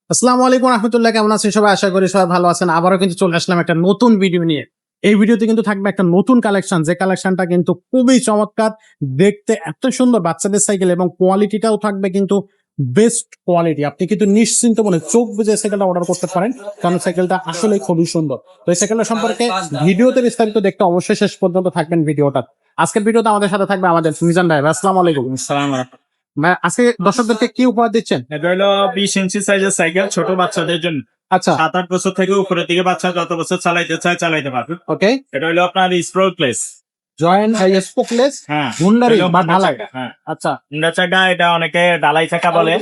আসসালামু আলাইকুম রহমতুল্লাহ, কেমন আছেন সবাই? আশা করি সবাই ভালো আছেন। আবারও কিন্তু চলে আসলাম একটা নতুন ভিডিও নিয়ে। এই ভিডিওতে কিন্তু থাকবে একটা নতুন কালেকশন, যে কালেকশনটা কিন্তু খুবই চমৎকার, দেখতে এত সুন্দর বাচ্চাদের সাইকেল এবং কোয়ালিটিটাও থাকবে কিন্তু বেস্ট কোয়ালিটি। আপনি কিন্তু নিশ্চিন্ত মনে চোখ বুজে সাইকেলটা অর্ডার করতে পারেন, কারণ সাইকেলটা আসলে খুবই সুন্দর। তো এই সাইকেলটা সম্পর্কে ভিডিওতে বিস্তারিত দেখতে অবশ্যই শেষ পর্যন্ত থাকবেন ভিডিওটা। আজকের ভিডিওতে আমাদের সাথে থাকবে আমাদের মিজান ভাই। আসসালামু আলাইকুম। সালাম। ভাই, আজকে দর্শকদেরকে কি উপহার দিচ্ছেন? এটা হলো 20 ইঞ্চি সাইজের সাইকেল, ছোট বাচ্চাদের জন্য। আচ্ছা, 7-8 বছর থেকে উপরের দিকে বাচ্চা যত বছর চালাইতে চায় চালাইতে পারবে। ওকে। এটা হলো আপনার স্প্রোল প্লেস। জয়েন্ট স্পোকলেস হ্যাঁ, হুন্ডারি এটা হলো বা হুন্ডা ঢালাই। চাকা। হ্যাঁ, আচ্ছা, হুন্ডা চাকা, এটা অনেকে ডালাই চাকা বলে,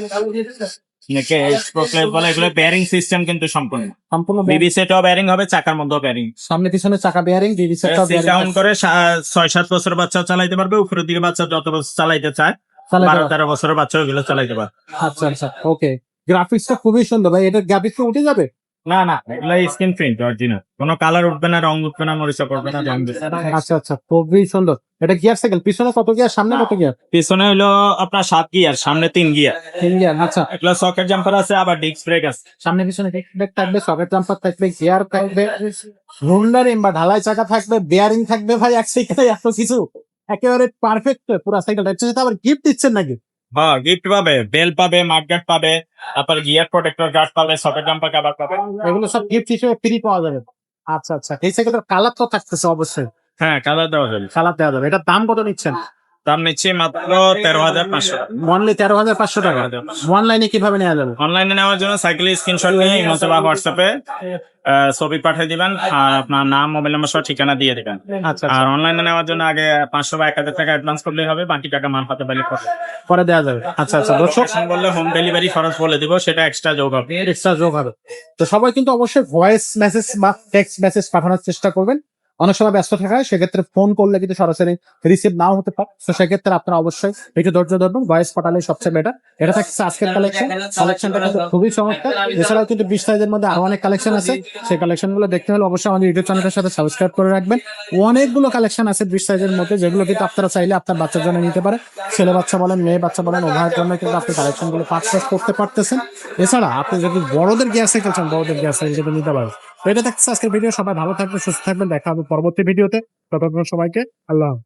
অনেকে স্প্রোল প্লেস বলে। এগুলো বেয়ারিং সিস্টেম কিন্তু সম্পূর্ণ সম্পূর্ণ বিবি সেটও বেয়ারিং হবে, চাকার মধ্যেও বেয়ারিং। সামনে পিছনে চাকা বেয়ারিং, ডিডি সেটআপ ডাউন করে 6-7 বছর বাচ্চা চালাইতে পারবে। উপরের দিকে বাচ্চা যত বছর চালাইতে চায়, 12-13 বছরের বাচ্চা ওগুলো চালাইতে পারবে। আচ্ছা আচ্ছা, ওকে। গ্রাফিক্সটা খুবই সুন্দর ভাই, এটা গ্রাফিক্স উঠে যাবে? না না, এগুলো স্ক্রিন প্রিন্ট অরিজিনাল, কোনো কালার উঠবে না, রং উঠবে না, মরিচা পড়বে না, রং দিবে না। আচ্ছা আচ্ছা, খুবই সুন্দর। এটা গিয়ার সাইকেল, পিছনে কত গিয়ার, সামনে কত গিয়ার? পিছনে হলো আপনার 7 গিয়ার, সামনে 3 গিয়ার। 3 গিয়ার। আচ্ছা, এগুলো সকেট জাম্পার আছে, আবার ডিস্ক ব্রেক আছে। সামনে পিছনে ব্রেক থাকবে, সকেট জাম্পার থাকবে, গিয়ার থাকবে, হুন্ডারি বা ঢালাই চাকা থাকবে, বেয়ারিং থাকবে। ভাই এক সাইকেলে এত কিছু, একেবারে পারফেক্ট পুরো সাইকেলটা। এর সাথে আবার গিফট দিচ্ছেন নাকি? হ্যাঁ, গিফট পাবে, বেল পাবে, মাডগার্ড পাবে, তারপর গিয়ার প্রোটেক্টর গার্ড পাবে, সকেট জাম্পার কভার পাবে। এগুলো সব গিফট হিসেবে ফ্রি পাওয়া যাবে। আচ্ছা আচ্ছা, এই সাইকেলটার কালার তো থাকতেছে অবশ্যই, হ্যাঁ, কালার দেওয়া যাবে। কালার দেওয়া যাবে। এটার দাম কত নিচ্ছেন? দাম নিচ্ছে মাত্র 13,500 টাকা। অনলি 13,500 টাকা। অনলাইনে কিভাবে নেওয়া যাবে? অনলাইনে নেওয়ার জন্য সাইকেলের স্ক্রিনশট নিয়ে ইমোতে বা হোয়াটসঅ্যাপে ছবি পাঠিয়ে দিবেন, আর আপনার নাম, মোবাইল নাম্বার সহ ঠিকানা দিয়ে দিবেন। আচ্ছা আর অনলাইনে নেওয়ার জন্য আগে 500 বা 1000 টাকা অ্যাডভান্স করলেই হবে, বাকি টাকা মান হাতে পেলে পরে দেওয়া যাবে। আচ্ছা আচ্ছা, দর্শক বললে হোম ডেলিভারি খরচ বলে দিব, সেটা এক্সট্রা যোগ হবে। এক্সট্রা যোগ হবে। তো সবাই কিন্তু অবশ্যই ভয়েস মেসেজ বা টেক্সট মেসেজ পাঠানোর চেষ্টা করবেন। অনেক সময় ব্যস্ত থাকায় সেক্ষেত্রে ফোন করলে কিন্তু সরাসরি রিসিভ নাও হতে পারে। তো সেক্ষেত্রে আপনারা অবশ্যই একটু ধৈর্য ধরবেন, ভয়েস পাঠালে সবচেয়ে বেটার। এটা থাকছে আজকের কালেকশন। কালেকশনটা কিন্তু খুবই চমৎকার। এছাড়াও কিন্তু 20 সাইজের মধ্যে আরো অনেক কালেকশন আছে। সেই কালেকশন গুলো দেখতে হলে অবশ্যই আমাদের ইউটিউব চ্যানেলের সাথে সাবস্ক্রাইব করে রাখবেন। অনেকগুলো কালেকশন আছে 20 সাইজের মধ্যে, যেগুলো কিন্তু আপনারা চাইলে আপনার বাচ্চার জন্য নিতে পারে। ছেলে বাচ্চা বলেন, মেয়ে বাচ্চা বলেন, উভয়ের জন্য কিন্তু আপনি কালেকশন গুলো পারচেজ করতে পারতেছেন। এছাড়া আপনি যদি বড়দের গিয়ার সাইকেল চান, বড়দের গিয়ার সাইকেল কিন্তু নিতে পারেন। তো এটা থাকছে আজকের ভিডিও। সবাই ভালো থাকবেন, সুস্থ থাকবেন, দেখা হবে পরবর্তী ভিডিওতে। ততক্ষণ সবাইকে আল্লাহ হাফেজ।